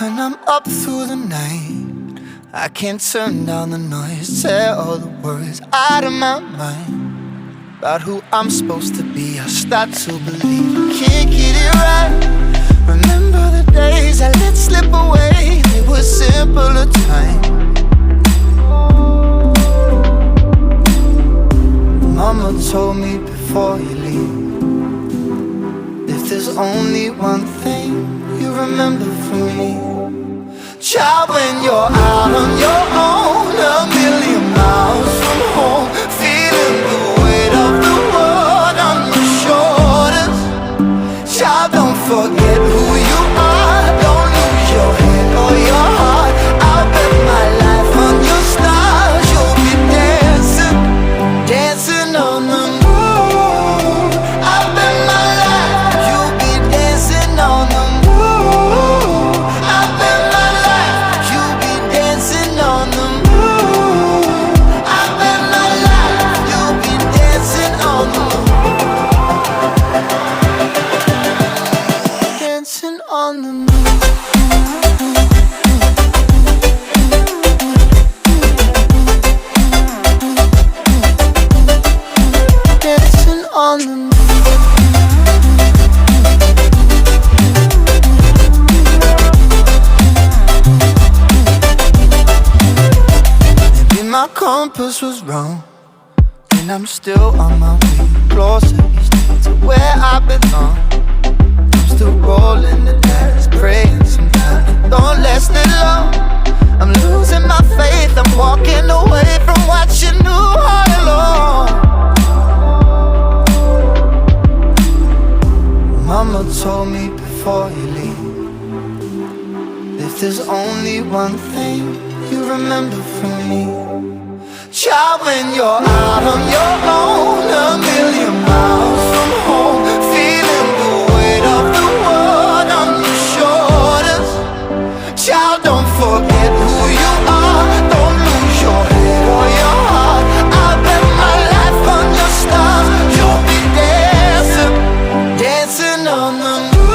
when I'm up through the night. I can't turn down the noise, tear all the words out of my mind. About who I'm supposed to be, I start to believe I can't get it right. Remember the days I let slip away, they were simpler times. Mama told me before you leave, if there's only one thing you remember from me, child, when you're out on your own, a million miles from home, feeling the weight of the world on your shoulders. Child, don't forget who you are, don't lose your head or your heart. I'll bet my life on your stars, you'll be dancing, dancing on the moon. I'll bet my life you'll be dancing on the moon. I'll bet my life you'll be dancing on the moon. I'll bet my life you'll be dancing on the moon. Dancing on the moon. Dancing on the moon. Maybe my compass was wrong, and I'm still on my way closer each day to where I belong. I'm still rolling the dice, praying sometimes it don't last that long. I'm losing my faith, I'm walking away from what you knew all along. Mama told me before you leave, if there's only one thing you remember from me, child, when you're out on your own, a million miles from home, feeling the weight of the world on your shoulders. Child, don't forget who you are, don't lose your head or your heart. I'll bet my life on your stars, you'll be dancing, dancing on the moon.